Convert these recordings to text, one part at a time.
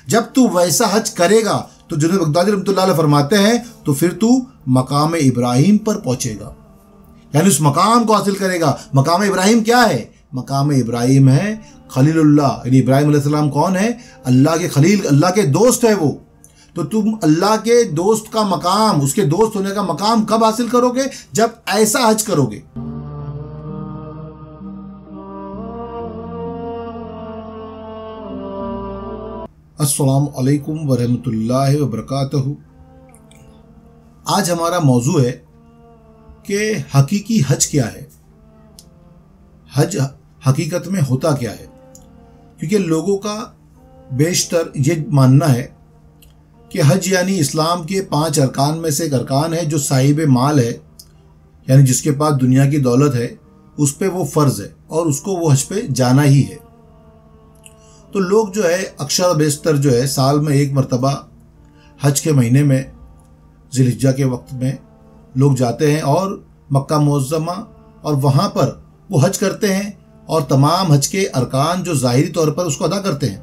जब तू वैसा हज करेगा तो जुनैद बगदादी रहमतुल्लाह अलैह फरमाते हैं तो फिर तू मकाम इब्राहिम पर पहुंचेगा, यानी उस मकाम को हासिल करेगा। मकाम इब्राहिम क्या है? मकाम इब्राहिम है खलीलुल्लाह, यानी इब्राहिम अलैहिस्सलाम कौन है? अल्लाह के खलील, अल्लाह के दोस्त है वो। तो तुम अल्लाह के दोस्त का मकाम, उसके दोस्त होने का मकाम कब हासिल करोगे? जब ऐसा हज करोगे। अस्सलामु अलैकुम वरहमतुल्लाहि वबरकातुहू। आज हमारा मौजू है कि हकीकी हज क्या है, हज हकीकत में होता क्या है। क्योंकि लोगों का बेशतर ये मानना है कि हज यानी इस्लाम के 5 अरकान में से एक अरकान है, जो साहिब माल है, यानी जिसके पास दुनिया की दौलत है, उस पर वो फ़र्ज़ है और उसको वो हज पे जाना ही है। तो लोग जो है अक्सर बेशतर जो है साल में एक मरतबा हज के महीने में ज़िलहिज्जा के वक्त में लोग जाते हैं और मक्का मुअज़्ज़मा और वहाँ पर वो हज करते हैं और तमाम हज के अरकान जो ज़ाहिरी तौर पर उसको अदा करते हैं।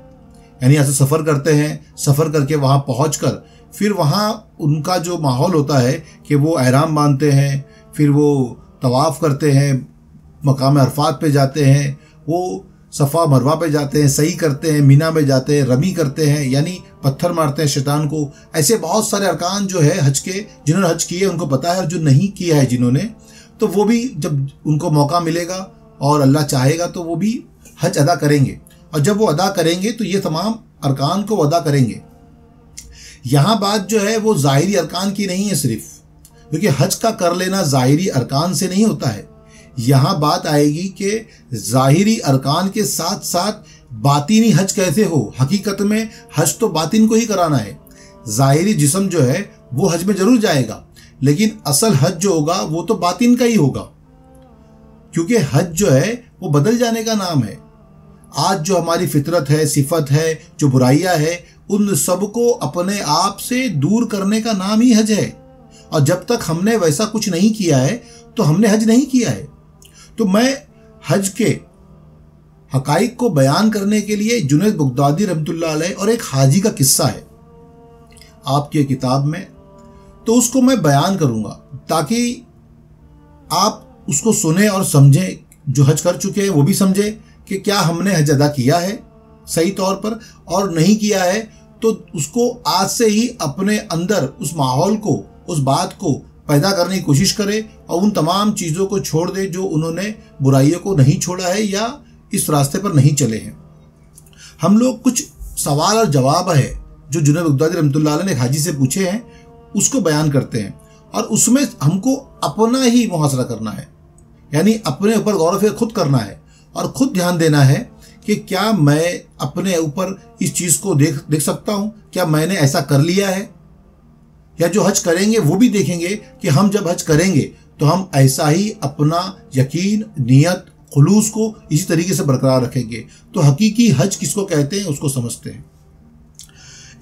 यानी ऐसे सफ़र करते हैं, सफ़र करके वहाँ पहुँचकर फिर वहाँ उनका जो माहौल होता है कि वो एहराम बांधते हैं, फिर वो तवाफ़ करते हैं, मकाम अरफात पे जाते हैं, वो सफ़ा मरवा पे जाते हैं, सही करते हैं, मीना में जाते हैं, रमी करते हैं, यानी पत्थर मारते हैं शैतान को। ऐसे बहुत सारे अरकान जो है हज के, जिन्होंने हज किए उनको पता है, और जो नहीं किया है जिन्होंने, तो वो भी जब उनको मौका मिलेगा और अल्लाह चाहेगा तो वो भी हज अदा करेंगे। और जब वो अदा करेंगे तो ये तमाम अरकान को अदा करेंगे। यहाँ बात जो है वो ज़ाहिरी अरकान की नहीं है सिर्फ, क्योंकि हज का कर लेना ज़ाहिरी अरकान से नहीं होता है। यहाँ बात आएगी कि ज़ाहिरी अरकान के साथ साथ बातिनी हज कैसे हो। हकीकत में हज तो बातिन को ही कराना है। ज़ाहिरी जिस्म जो है वो हज में ज़रूर जाएगा, लेकिन असल हज जो होगा वो तो बातिन का ही होगा, क्योंकि हज जो है वो बदल जाने का नाम है। आज जो हमारी फितरत है, सिफत है, जो बुराइयां है, उन सब को अपने आप से दूर करने का नाम ही हज है। और जब तक हमने वैसा कुछ नहीं किया है तो हमने हज नहीं किया है। तो मैं हज के हकाइक को बयान करने के लिए जुनैद बगदादी रहमतुल्लाह अलैह और एक हाजी का किस्सा है आपकी किताब में, तो उसको मैं बयान करूंगा ताकि आप उसको सुने और समझें। जो हज कर चुके हैं वो भी समझे कि क्या हमने हज अदा किया है सही तौर पर, और नहीं किया है तो उसको आज से ही अपने अंदर उस माहौल को, उस बात को पैदा करने की कोशिश करे और उन तमाम चीज़ों को छोड़ दे जो उन्होंने बुराइयों को नहीं छोड़ा है या इस रास्ते पर नहीं चले हैं। हम लोग कुछ सवाल और जवाब है जो जुनैद बगदादी रहमतुल्लाह अलैह ने हाजी से पूछे हैं, उसको बयान करते हैं, और उसमें हमको अपना ही मुहासरा करना है, यानी अपने ऊपर गौर व फिक्र खुद करना है और खुद ध्यान देना है कि क्या मैं अपने ऊपर इस चीज़ को देख सकता हूँ, क्या मैंने ऐसा कर लिया है। या जो हज करेंगे वो भी देखेंगे कि हम जब हज करेंगे तो हम ऐसा ही अपना यकीन, नियत, खुलूस को इसी तरीके से बरकरार रखेंगे। तो हकीकी हज किसको कहते हैं उसको समझते हैं।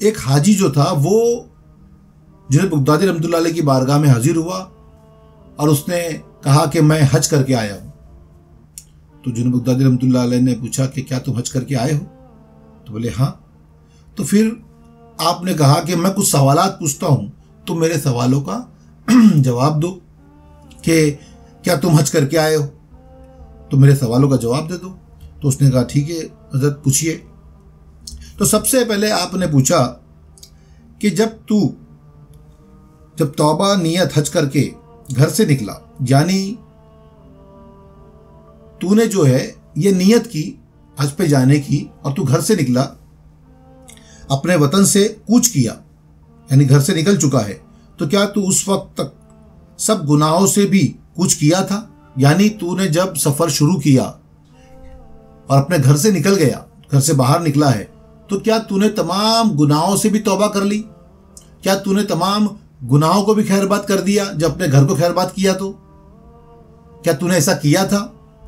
एक हाजी जो था वो जुनैद बगदादी रहमतुल्लाह अलैह की बारगाह में हाजिर हुआ और उसने कहा कि मैं हज करके आया हूँ। तो जुनैद बगदादी रहमतुल्लाह अलैह ने पूछा कि क्या तुम हज करके आए हो? तो बोले हाँ। तो फिर आपने कहा कि मैं कुछ सवालात पूछता हूँ, तो मेरे सवालों का जवाब दो कि क्या तुम हज करके आए हो, तो मेरे सवालों का जवाब दे दो। तो उसने कहा ठीक है हज़रत पूछिए। तो सबसे पहले आपने पूछा कि जब तौबा नियत हज करके घर से निकला, यानी तूने जो है ये नियत की हज पे जाने की और तू घर से निकला, अपने वतन से कूच किया, यानी घर से निकल चुका है, तो क्या तू उस वक्त तक सब गुनाहों से भी कूच किया था? यानी तूने जब सफ़र शुरू किया और अपने घर से निकल गया, घर से बाहर निकला है, तो क्या तूने तमाम गुनाहों से भी तौबा कर ली? क्या तूने तमाम गुनाहों को भी खैरबाद कर दिया जब अपने घर को खैरबाद किया? तो क्या तूने ऐसा किया था?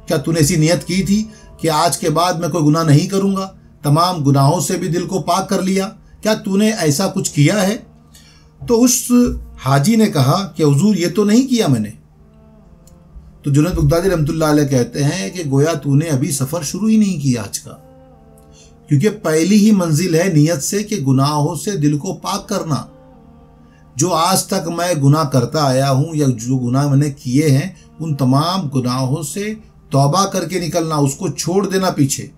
क्या तूने ऐसी नियत की थी कि आज के बाद मैं कोई गुनाह नहीं करूँगा, तमाम गुनाहों से भी दिल को पाक कर लिया? क्या तूने ऐसा कुछ किया है? तो उस हाजी ने कहा कि हुजूर ये तो नहीं किया मैंने। तो जुनैद बगदादी रहमतुल्लाह अलैह कहते हैं कि गोया तूने अभी सफ़र शुरू ही नहीं किया हज का, क्योंकि पहली ही मंजिल है नियत से कि गुनाहों से दिल को पाक करना। जो आज तक मैं गुनाह करता आया हूँ या जो गुनाह मैंने किए हैं उन तमाम गुनाहों से तौबा करके निकलना, उसको छोड़ देना पीछे,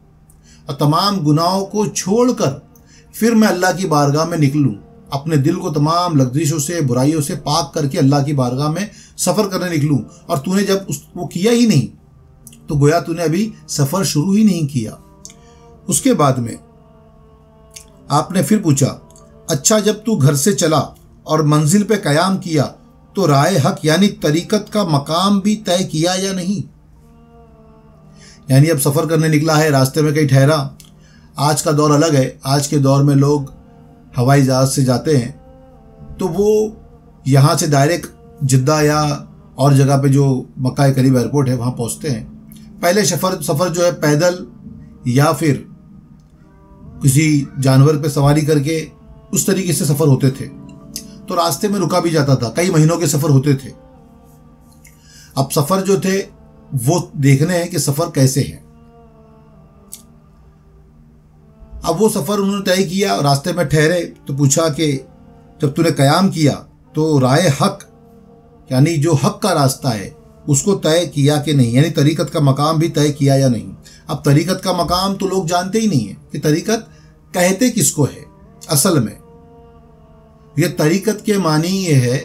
और तमाम गुनाहों को छोड़कर फिर मैं अल्लाह की बारगाह में निकलूँ, अपने दिल को तमाम लग्जिशों से बुराइयों से पाक करके अल्लाह की बारगाह में सफ़र करने निकलूँ। और तूने जब वो किया ही नहीं तो गोया तूने अभी सफ़र शुरू ही नहीं किया। उसके बाद में आपने फिर पूछा, अच्छा जब तू घर से चला और मंजिल पे क़याम किया तो राय हक यानी तरीक़त का मकाम भी तय किया या नहीं? यानी अब सफ़र करने निकला है, रास्ते में कहीं ठहरा। आज का दौर अलग है, आज के दौर में लोग हवाई जहाज़ से जाते हैं तो वो यहाँ से डायरेक्ट जिद्दा या और जगह पे जो मक्का के करीब एयरपोर्ट है वहाँ पहुँचते हैं। पहले सफ़र जो है पैदल या फिर किसी जानवर पे सवारी करके उस तरीके से सफ़र होते थे, तो रास्ते में रुका भी जाता था, कई महीनों के सफ़र होते थे। अब सफ़र जो थे वो देखने हैं कि सफ़र कैसे है। अब वो सफ़र उन्होंने तय किया, रास्ते में ठहरे तो पूछा कि जब तूने क़याम किया तो राय हक यानी जो हक का रास्ता है उसको तय किया कि नहीं, यानी तरीक़त का मकाम भी तय किया या नहीं। अब तरीक़त का मकाम तो लोग जानते ही नहीं है कि तरीक़त कहते किसको है। असल में ये तरीक़त के मानी ये है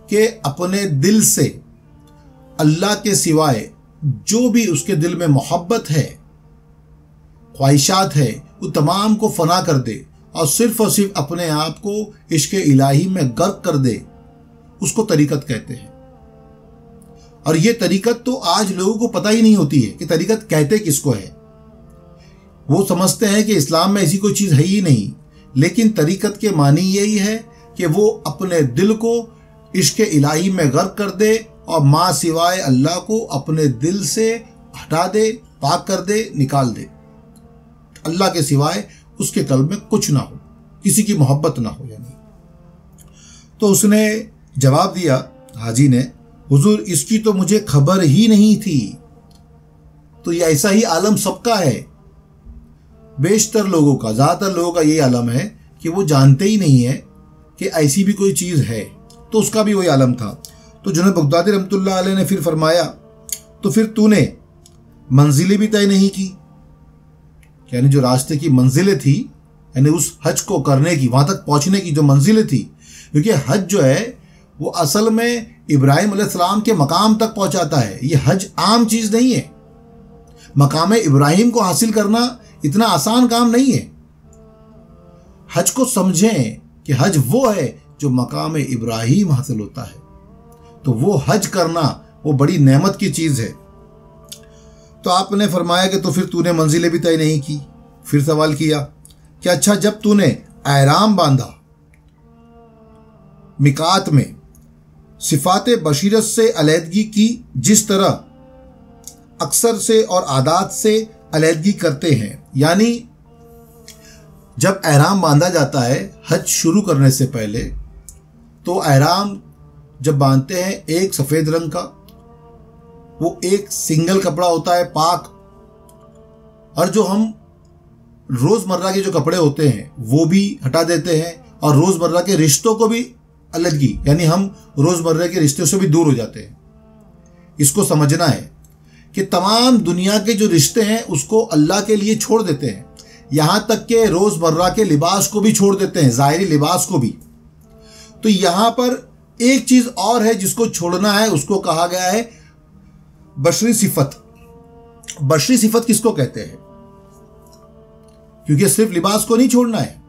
कि अपने दिल से अल्लाह के सिवाय जो भी उसके दिल में मोहब्बत है, ख्वाहिशात है, वो तमाम को फना कर दे और सिर्फ अपने आप को इश्क़ इलाही में गर्क कर दे, उसको तरीक़त कहते हैं। और ये तरीक़त तो आज लोगों को पता ही नहीं होती है कि तरीक़त कहते किसको है। वो समझते हैं कि इस्लाम में ऐसी कोई चीज़ है ही नहीं, लेकिन तरीक़त के मानी यही है कि वो अपने दिल को इश्क़ इलाही में गर्क कर दे और माँ सिवाय अल्लाह को अपने दिल से हटा दे, पाक कर दे, निकाल दे। अल्लाह के सिवाय उसके कल्ब में कुछ ना हो, किसी की मोहब्बत ना हो। यानी तो उसने जवाब दिया, हाजी ने, हुजूर इसकी तो मुझे खबर ही नहीं थी। तो ये ऐसा ही आलम सबका है, बेशतर लोगों का, ज़्यादातर लोगों का यही आलम है कि वो जानते ही नहीं है कि ऐसी भी कोई चीज़ है। तो उसका भी वही आलम था। तो जुनैद बगदादी रहमतुल्लाह अलैह ने फिर फरमाया, तो फिर तूने मंजिलें भी तय नहीं की, यानी जो रास्ते की मंजिलें थी, यानी उस हज को करने की, वहाँ तक पहुँचने की जो मंजिलें थी, क्योंकि हज जो है वो असल में इब्राहिम अलैहिस्सलाम के मकाम तक पहुँचाता है। ये हज आम चीज़ नहीं है। मकाम इब्राहिम को हासिल करना इतना आसान काम नहीं है। हज को समझें कि हज वो है जो मकाम इब्राहिम हासिल होता है, तो वो हज करना वो बड़ी नेमत की चीज़ है। तो आपने फरमाया कि तो फिर तूने मंजिलें भी तय नहीं की। फिर सवाल किया कि अच्छा जब तूने एहराम बांधा, मिकात में सिफात बशीरत से अलहदगी की, जिस तरह अक्सर से और आदात से अलहदगी करते हैं, यानी जब एहराम बांधा जाता है हज शुरू करने से पहले, तो एहराम जब बांधते हैं एक सफ़ेद रंग का, वो एक सिंगल कपड़ा होता है पाक, और जो हम रोज़मर्रा के जो कपड़े होते हैं वो भी हटा देते हैं, और रोज़मर्रा के रिश्तों को भी अलहदगी, यानी हम रोज़मर्रा के रिश्तों से भी दूर हो जाते हैं। इसको समझना है कि तमाम दुनिया के जो रिश्ते हैं उसको अल्लाह के लिए छोड़ देते हैं, यहाँ तक के रोज़मर्रा के लिबास को भी छोड़ देते हैं, ज़ाहिरी लिबास को भी। तो यहाँ पर एक चीज़ और है जिसको छोड़ना है, उसको कहा गया है बशरी सिफत। बशरी सिफत किसको कहते हैं? क्योंकि सिर्फ लिबास को नहीं छोड़ना है,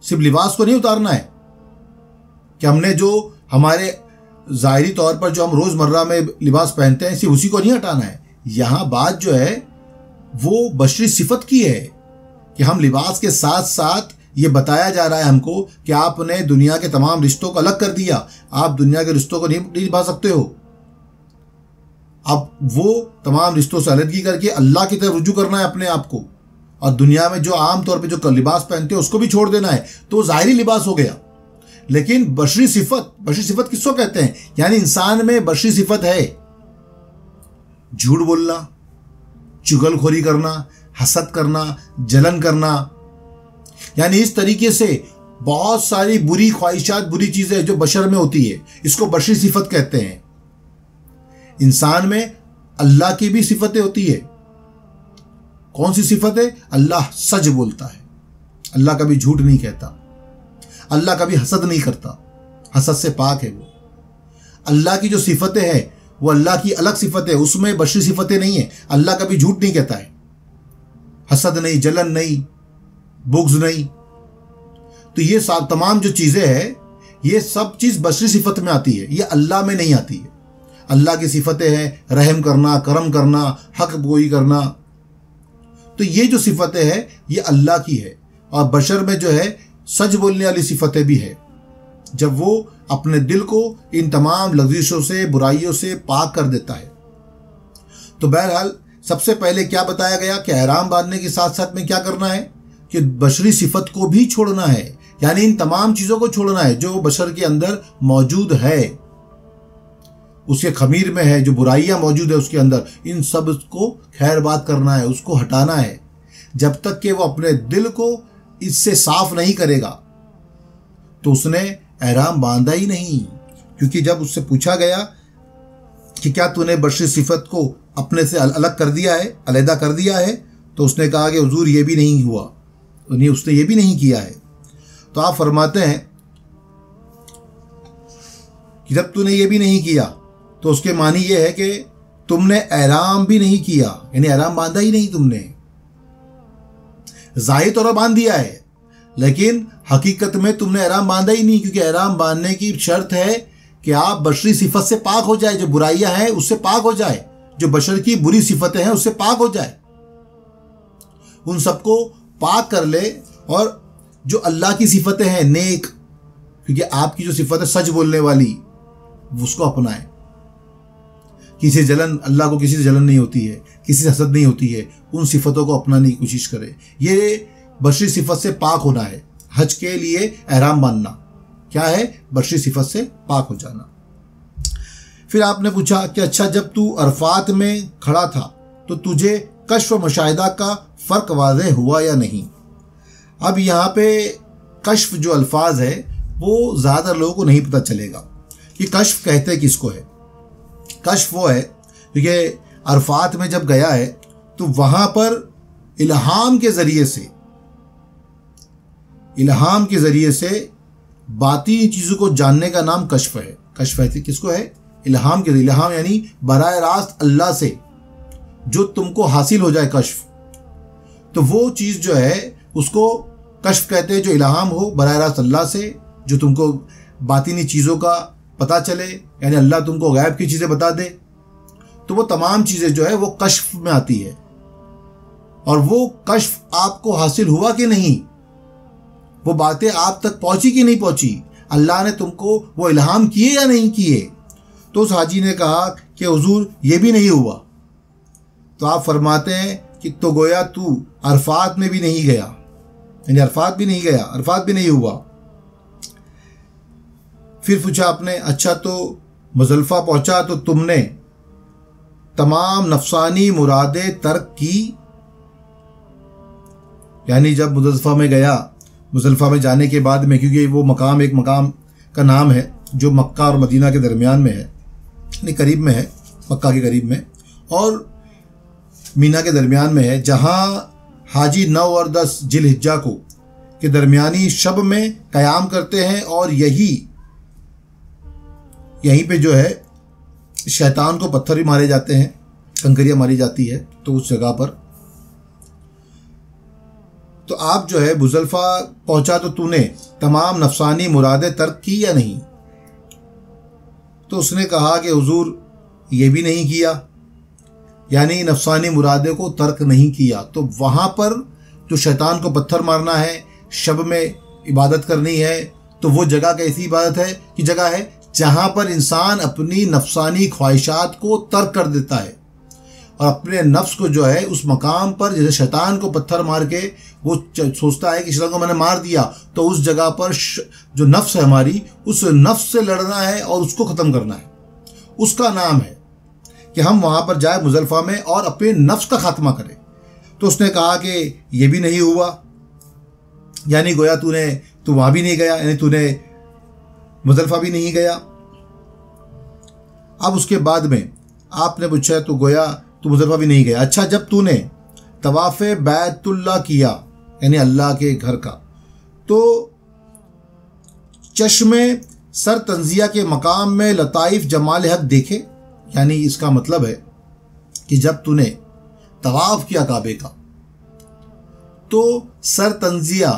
सिर्फ लिबास को नहीं उतारना है कि हमने जो हमारे ज़ाहिरी तौर पर जो हम रोज़मर्रा में लिबास पहनते हैं सिर्फ उसी को नहीं हटाना है। यहाँ बात जो है वो बशरी सिफत की है कि हम लिबास के साथ साथ ये बताया जा रहा है हमको कि आपने दुनिया के तमाम रिश्तों को अलग कर दिया, आप दुनिया के रिश्तों को नहीं निभा सकते हो। अब वो तमाम रिश्तों से अलहदगी करके अल्लाह की तरफ रुजू करना है अपने आप को, और दुनिया में जो आम तौर पे जो लिबास पहनते हैं उसको भी छोड़ देना है। तो ज़ाहिरी लिबास हो गया। लेकिन बशरी सिफत किसको कहते हैं? यानी इंसान में बशरी सिफत है झूठ बोलना, चुगलखोरी करना, हसद करना, जलन करना, यानी इस तरीके से बहुत सारी बुरी ख्वाहिशात, बुरी चीजें जो बशर में होती है, इसको बशरी सिफत कहते हैं। इंसान में अल्लाह की भी सिफतें होती है। कौन सी सिफत है? अल्लाह सच बोलता है, अल्लाह कभी झूठ नहीं कहता, अल्लाह कभी हसद नहीं करता, हसद से पाक है वो। अल्लाह की जो सिफतें हैं वो अल्लाह की अलग सिफत है, उसमें बशरी सिफतें नहीं है। अल्लाह कभी झूठ नहीं कहता है, हसद नहीं, जलन नहीं, बुग़्ज़ नहीं। तो ये सब तमाम जो चीज़ें हैं, ये सब चीज़ बशरी सिफत में आती है, ये अल्लाह में नहीं आती है। अल्लाह की सिफतें हैं रहम करना, करम करना, हक गोई करना। तो ये जो सिफतें हैं ये अल्लाह की है। और बशर में जो है सच बोलने वाली सिफतें भी है, जब वो अपने दिल को इन तमाम लग़ज़िशों से, बुराइयों से पाक कर देता है। तो बहरहाल सबसे पहले क्या बताया गया कि एहराम बांधने के साथ साथ में क्या करना है कि बशरी सिफत को भी छोड़ना है, यानी इन तमाम चीज़ों को छोड़ना है जो बशर के अंदर मौजूद है, उसके खमीर में है, जो बुराइयां मौजूद है उसके अंदर, इन सब को खैर बात करना है, उसको हटाना है। जब तक कि वो अपने दिल को इससे साफ नहीं करेगा तो उसने एहराम बांधा ही नहीं। क्योंकि जब उससे पूछा गया कि क्या तूने बशरी सिफत को अपने से अलग कर दिया है, अलहदा कर दिया है, तो उसने कहा कि हुजूर ये भी नहीं हुआ, उसने ये भी नहीं किया है। तो आप फरमाते हैं कि जब तूने ये भी नहीं किया तो उसके मानी ये है कि तुमने एहराम भी नहीं किया, यानी एहराम बांधा ही नहीं तुमने। ज़ाहिर तौर पर बांध दिया है लेकिन हकीकत में तुमने एहराम बांधा ही नहीं, क्योंकि एहराम बांधने की शर्त है कि आप बशरी सिफत से पाक हो जाए, जो बुराइयां हैं उससे पाक हो जाए, जो बशर की बुरी सिफतें हैं उससे पाक हो जाए, उन सबको पाक कर ले। और जो अल्लाह की सिफतें हैं नेक, क्योंकि आपकी जो सिफत है सच बोलने वाली, उसको अपनाएं। किसी जलन, अल्लाह को किसी से जलन नहीं होती है, किसी से हसद नहीं होती है, उन सिफतों को अपनाने की कोशिश करें। ये बशरी सिफत से पाक होना है। हज के लिए एहराम बांधना क्या है? बशरी सिफत से पाक हो जाना। फिर आपने पूछा कि अच्छा जब तू अरफात में खड़ा था तो तुझे कश्फ व मुशाहिदा का फ़र्क वाज़ेह हुआ या नहीं? अब यहाँ पे कश्फ जो अल्फाज है वो ज़्यादा लोगों को नहीं पता चलेगा कि कश्फ कहते किसको है। कश्फ वो है क्योंकि अरफात में जब गया है तो वहाँ पर इल्हाम के ज़रिए से बातिनी चीज़ों को जानने का नाम कश्फ है। कश्फ है किसको है? इल्हाम के, इल्हाम यानी बराह रास्त अल्लाह से जो तुमको हासिल हो जाए कश्फ, तो वो चीज़ जो है उसको कश्फ कहते हैं, जो इल्हाम हो बराह रास्त अल्लाह से, जो तुमको बातिनी चीज़ों का पता चले, यानी अल्लाह तुमको गैब की चीज़ें बता दे। तो वो तमाम चीज़ें जो है वो कश्फ में आती है। और वो कश्फ आपको हासिल हुआ कि नहीं, वो बातें आप तक पहुंची कि नहीं पहुंची, अल्लाह ने तुमको वो इल्हाम किए या नहीं किए। तो उस हाजी ने कहा कि हुजूर ये भी नहीं हुआ। तो आप फरमाते हैं कि तो गोया तू अरफात में भी नहीं गया, यानी अरफात भी नहीं गया, अरफात भी नहीं हुआ। फिर पूछा आपने अच्छा तो मुज़दलिफ़ा पहुंचा तो तुमने तमाम नफसानी मुरादें तर्क की, यानी जब मुज़दलिफ़ा में गया, मुज़दलिफ़ा में जाने के बाद में, क्योंकि वो मकाम एक मकाम का नाम है जो मक्का और मदीना के दरमियान में है, यानी करीब में है, मक्का के करीब में और मीना के दरमियान में है, जहाँ हाजी 9 और 10 जिलहिज्जा को के दरमियानी शब में क़याम करते हैं। और यहीं पे जो है शैतान को पत्थर भी मारे जाते हैं, कंकरियाँ मारी जाती है, तो उस जगह पर। तो आप जो है मुज़दलिफ़ा पहुंचा तो तूने तमाम नफसानी मुरादें तर्क की या नहीं? तो उसने कहा कि हुजूर ये भी नहीं किया, यानी नफसानी मुरादे को तर्क नहीं किया। तो वहाँ पर जो शैतान को पत्थर मारना है, शब में इबादत करनी है, तो वो जगह कैसी इबादत है कि जगह है जहाँ पर इंसान अपनी नफसानी ख्वाहिशात को तर्क कर देता है और अपने नफ्स को जो है उस मकाम पर, जैसे शैतान को पत्थर मार के वो सोचता है कि शैतान को मैंने मार दिया, तो उस जगह पर जो नफ्स है हमारी, उस नफ्स से लड़ना है और उसको ख़त्म करना है। उसका नाम है कि हम वहाँ पर जाए मुज़दलिफ़ा में और अपने नफ्स का खात्मा करें। तो उसने कहा कि ये भी नहीं हुआ, यानी गोया तू वहाँ भी नहीं गया, यानी तूने मुज़दलिफ़ा भी नहीं गया। अब उसके बाद में आपने पूछा तो गोया तू मुज़दलिफ़ा भी नहीं गया। अच्छा, जब तूने तवाफ़ बैतुल्लाह किया यानी अल्लाह के घर का, तो चश्मे सर तंजिया के मकाम में लताइफ जमाल हक देखे, यानी इसका मतलब है कि जब तूने तवाफ़ किया काबे का तो सर तंजिया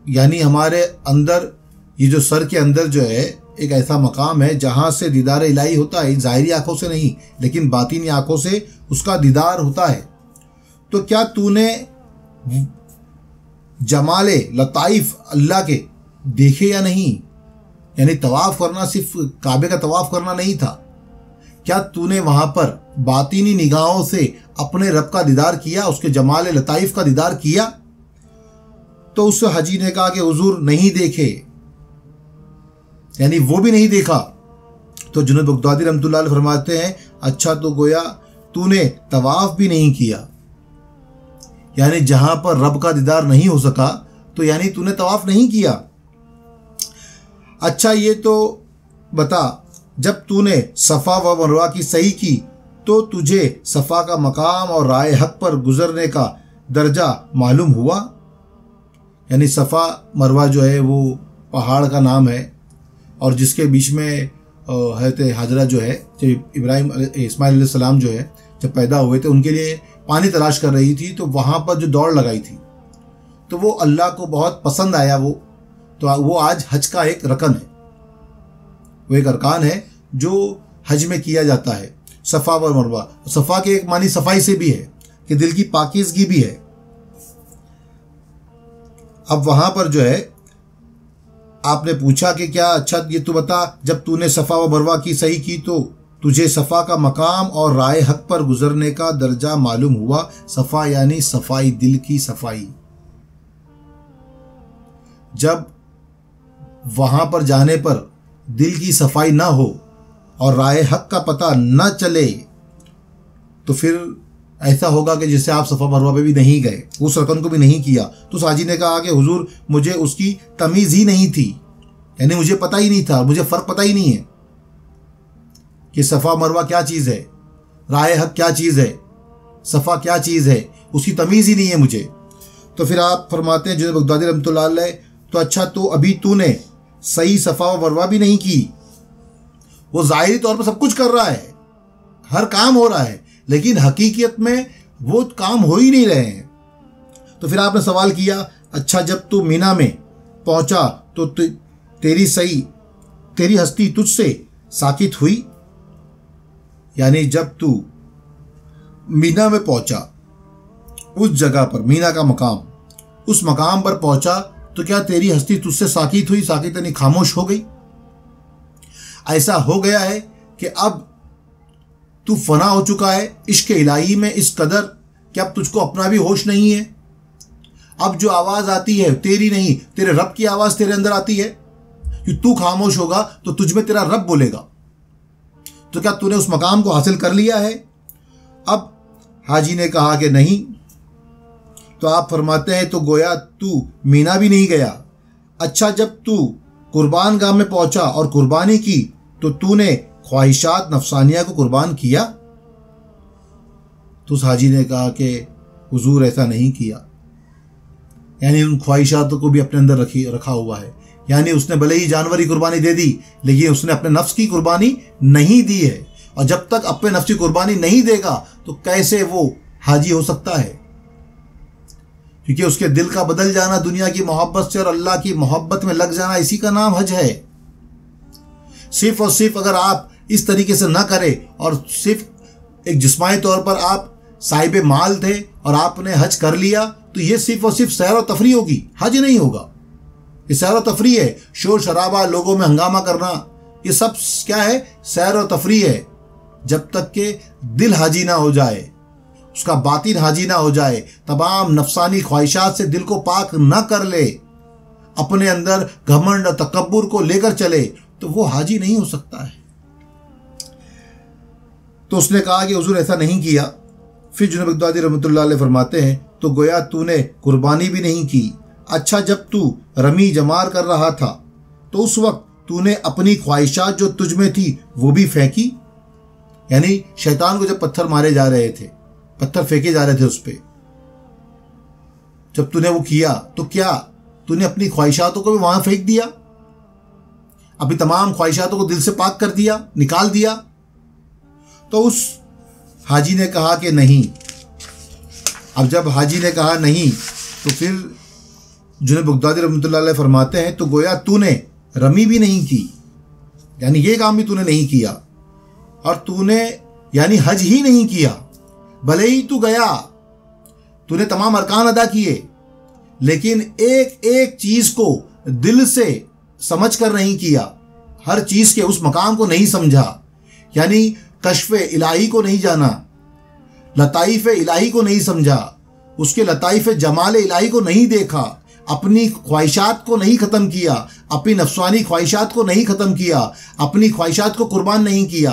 यानी हमारे अंदर ये जो सर के अंदर जो है एक ऐसा मकाम है जहाँ से दीदार इलाही होता है, ज़ाहिरी आँखों से नहीं लेकिन बातिनी आँखों से उसका दीदार होता है। तो क्या तूने जमाले लताइफ अल्लाह के देखे या नहीं? यानी तवाफ़ करना सिर्फ काबे का तवाफ़ करना नहीं था, क्या तूने वहाँ पर बातिनी निगाहों से अपने रब का दीदार किया, उसके जमाल लताइफ का दीदार किया? तो उस हाजी ने कहा कि हुजूर नहीं देखे, यानी वो भी नहीं देखा। तो जुनैद बगदादी रहमतुल्लाह अलैह फरमाते हैं, अच्छा तो गोया तूने तवाफ़ भी नहीं किया, यानी जहां पर रब का दीदार नहीं हो सका तो यानी तूने तवाफ़ नहीं किया। अच्छा ये तो बता, जब तूने सफ़ा व मरवा की सही की तो तुझे सफ़ा का मकाम और राय हक पर गुजरने का दर्जा मालूम हुआ? यानी सफ़ा मरवा जो है वो पहाड़ का नाम है और जिसके बीच में हज़रत हाजरा जो है, जब इस्माइल अलैहिस्सलाम जो है जब पैदा हुए थे उनके लिए पानी तलाश कर रही थी, तो वहाँ पर जो दौड़ लगाई थी तो वो अल्लाह को बहुत पसंद आया। वो आज हज का एक रकन है, वो एक अरकान है जो हज में किया जाता है, सफ़ा व मरवा। सफ़ा के एक मानी सफाई से भी है कि दिल की पाकीज़गी भी है। अब वहाँ पर जो है आपने पूछा कि क्या, अच्छा ये तो बता, जब तूने सफ़ा व मरवा की सही की तो तुझे सफ़ा का मकाम और राय हक पर गुजरने का दर्जा मालूम हुआ? सफ़ा यानी सफाई, दिल की सफाई। जब वहाँ पर जाने पर दिल की सफाई ना हो और राय हक का पता न चले तो फिर ऐसा होगा कि जैसे आप सफ़ा मरवा पे भी नहीं गए, उस रकन को भी नहीं किया। तो उस हाजी ने कहा कि हुजूर मुझे उसकी तमीज़ ही नहीं थी, यानी मुझे पता ही नहीं था, मुझे फ़र्क पता ही नहीं है कि सफ़ा मरवा क्या चीज़ है, राय हक क्या चीज़ है, सफ़ा क्या चीज़ है, उसकी तमीज़ ही नहीं है मुझे। तो फिर आप फरमाते हैं जुनैद बगदादी रहमतुल्लाह अलैह, तो अच्छा तो अभी तूने सही सफ़ा व मरवा भी नहीं की। वो ज़ाहिरी तौर पर सब कुछ कर रहा है, हर काम हो रहा है, लेकिन हकीकत में वो काम हो ही नहीं रहे हैं। तो फिर आपने सवाल किया, अच्छा जब तू मीना में पहुंचा तो तेरी हस्ती तुझसे साकित हुई? यानी जब तू मीना में पहुंचा, उस जगह पर मीना का मकाम, उस मकाम पर पहुंचा तो क्या तेरी हस्ती तुझसे साकित हुई? साकित यानी खामोश हो गई। ऐसा हो गया है कि अब तू फना हो चुका है इश्क इलाही में इस कदर कि अब तुझको अपना भी होश नहीं है। अब जो आवाज़ आती है तेरी नहीं, तेरे रब की आवाज़ तेरे अंदर आती है कि तू खामोश होगा तो तुझ में तेरा रब बोलेगा। तो क्या तूने उस मकाम को हासिल कर लिया है? अब हाजी ने कहा कि नहीं। तो आप फरमाते हैं तो गोया तू मीना भी नहीं गया। अच्छा जब तू कुर्बान गाह में पहुंचा और कुर्बानी की तो तूने ख्वाहिशात नफसानिया को कुर्बान किया? तो उस हाजी ने कहा कि हुजूर ऐसा नहीं किया, यानी उन ख्वाहिशातों को भी अपने अंदर रखा हुआ है। यानी उसने भले ही जानवर की कुर्बानी दे दी लेकिन उसने अपने नफ्स की कुर्बानी नहीं दी है, और जब तक अपने नफ्स की कुर्बानी नहीं देगा तो कैसे वो हाजी हो सकता है? क्योंकि उसके दिल का बदल जाना दुनिया की मोहब्बत से और अल्लाह की मोहब्बत में लग जाना, इसी का नाम हज है। सिर्फ और सिर्फ अगर आप इस तरीके से ना करें और सिर्फ एक जिस्मानी तौर पर आप साहिब माल थे और आपने हज कर लिया तो ये सिर्फ और सिर्फ सैर और तफरी होगी, हज नहीं होगा। ये सैर और तफरी है, शोर शराबा, लोगों में हंगामा करना, ये सब क्या है? सैर और तफरी है। जब तक के दिल हाजी ना हो जाए, उसका बातिन हाजी ना हो जाए, तमाम नफसानी ख्वाहिशात से दिल को पाक ना कर ले, अपने अंदर घमंड और तकब्बुर को लेकर चले, तो वो हाजी नहीं हो सकता है। तो उसने कहा कि हुजूर ऐसा नहीं किया। फिर जुनैद बगदादी रहमतुल्लाह अलैह फरमाते हैं, तो गोया तूने कुर्बानी भी नहीं की। अच्छा, जब तू रमी जमार कर रहा था तो उस वक्त तूने अपनी ख्वाहिशात जो तुझ में थी वो भी फेंकी। यानी शैतान को जब पत्थर मारे जा रहे थे, पत्थर फेंके जा रहे थे उस पर, जब तूने वो किया तो क्या तूने अपनी ख्वाहिशातों को भी वहां फेंक दिया? अपनी तमाम ख्वाहिशातों को दिल से पाक कर दिया, निकाल दिया? तो उस हाजी ने कहा कि नहीं। अब जब हाजी ने कहा नहीं तो फिर जुनैद बगदादी रहमतुल्लाह अलैह फरमाते हैं, तो गोया तूने रमी भी नहीं की, यानी ये काम भी तूने नहीं किया, और तूने यानी हज ही नहीं किया। भले ही तू गया, तूने तमाम अरकान अदा किए, लेकिन एक एक चीज को दिल से समझ कर नहीं किया, हर चीज के उस मकाम को नहीं समझा, यानी कश्फ इलाही को नहीं जाना, लताइफ इलाही को नहीं समझा, उसके लताइफ जमाल इलाही को नहीं देखा, अपनी ख्वाहिशात को नहीं ख़त्म किया, अपनी नफ्सानी ख्वाहिशात को नहीं ख़त्म किया, अपनी ख्वाहिशात को कुर्बान नहीं किया,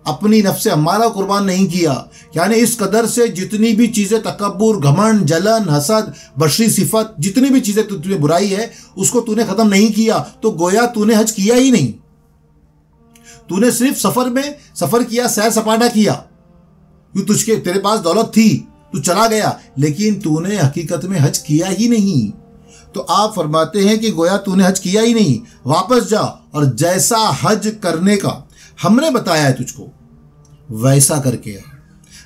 अपनी नफ्स अम्मारा कुर्बान नहीं किया। यानी इस कदर से जितनी भी चीज़ें तकब्बुर, घमंड, जलन, हसद, बशरी सिफत, जितनी भी चीज़ें तुझे बुराई है उसको तूने ख़त्म नहीं किया, तो गोया तूने हज किया ही नहीं। तूने सिर्फ सफ़र किया, सैर सपाटा किया, क्यों तुझके तेरे पास दौलत थी, तू चला गया, लेकिन तूने हकीकत में हज किया ही नहीं। तो आप फरमाते हैं कि गोया तूने हज किया ही नहीं, वापस जा और जैसा हज करने का हमने बताया है तुझको वैसा करके आ।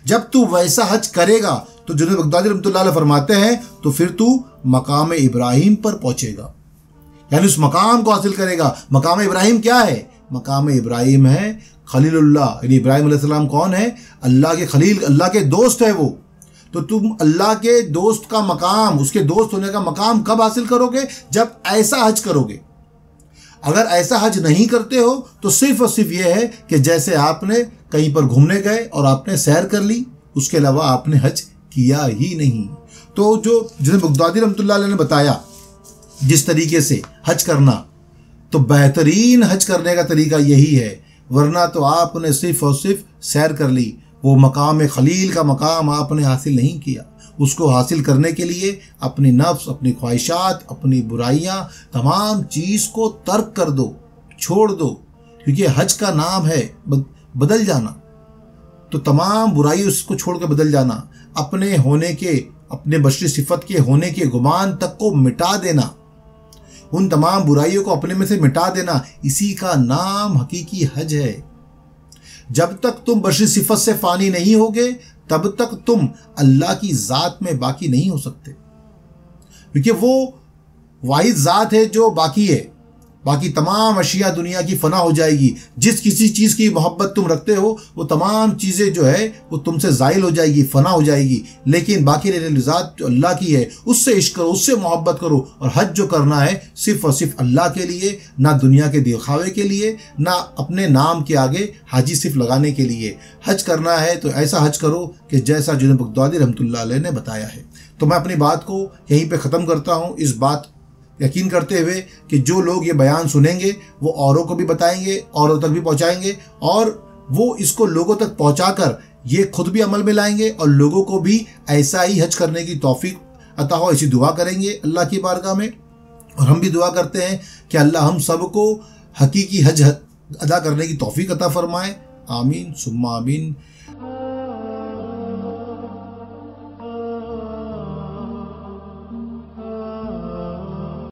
जब तू वैसा हज करेगा तो जुनैद बगदादी रहमतुल्लाह अलैह फरमाते हैं, तो फिर तू मकाम इब्राहिम पर पहुंचेगा, यानी उस मकाम को हासिल करेगा। मकाम इब्राहिम क्या है? मकाम इब्राहिम है खलीलुल्लाह, यानी इब्राहिम अलैहिस्सलाम कौन है? अल्लाह के खलील, अल्लाह के दोस्त है वो। तो तुम अल्लाह के दोस्त का मकाम, उसके दोस्त होने का मकाम कब हासिल करोगे? जब ऐसा हज करोगे। अगर ऐसा हज नहीं करते हो तो सिर्फ और सिर्फ ये है कि जैसे आपने कहीं पर घूमने गए और आपने सैर कर ली, उसके अलावा आपने हज किया ही नहीं। तो जो जुनैद बगदादी रहमतुल्लाह अलैह ने बताया जिस तरीके से हज करना, तो बेहतरीन हज करने का तरीका यही है, वरना तो आपने सिर्फ और सिर्फ सैर कर ली, वो मकाम खलील का मकाम आपने हासिल नहीं किया। उसको हासिल करने के लिए अपनी नफ्स, अपनी ख्वाहिशात, अपनी बुराइयां, तमाम चीज़ को तर्क कर दो, छोड़ दो, क्योंकि हज का नाम है बदल जाना। तो तमाम बुराई उसको छोड़ कर बदल जाना, अपने होने के, अपने बशरी सिफत के होने के गुमान तक को मिटा देना, उन तमाम बुराइयों को अपने में से मिटा देना, इसी का नाम हकीकी हज है। जब तक तुम बशरी सिफत से फ़ानी नहीं होगे तब तक तुम अल्लाह की ज़ात में बाकी नहीं हो सकते, क्योंकि वो वाहिद ज़ात है जो बाकी है। बाकी तमाम अशिया दुनिया की फ़ना हो जाएगी। जिस किसी चीज़ की मोहब्बत तुम रखते हो वो तमाम चीज़ें जो है वो तुमसे ज़ाइल हो जाएगी, फ़ना हो जाएगी, लेकिन बाकी रहने ज़ात जो अल्लाह की है उससे इश्क करो, उससे मोहब्बत करो। और हज जो करना है सिर्फ़ और सिर्फ अल्लाह के लिए, ना दुनिया के दिखावे के लिए, ना अपने नाम के आगे हाजी सिर्फ लगाने के लिए। हज करना है तो ऐसा हज करो कि जैसा जुनैद बगदादी रहमतुल्लाह अलैह ने बताया है। तो मैं अपनी बात को यहीं पर ख़त्म करता हूँ, इस बात यकीन करते हुए कि जो लोग ये बयान सुनेंगे वो औरों को भी बताएंगे, औरों तक भी पहुंचाएंगे, और वो इसको लोगों तक पहुंचाकर ये खुद भी अमल में लाएंगे और लोगों को भी ऐसा ही हज करने की तौफीक अता हो। ऐसी दुआ करेंगे अल्लाह की बारगाह में। और हम भी दुआ करते हैं कि अल्लाह हम सबको हकीकी हज अदा करने की तौफीक अता फरमाए। आमीन सुम्मा आमीन।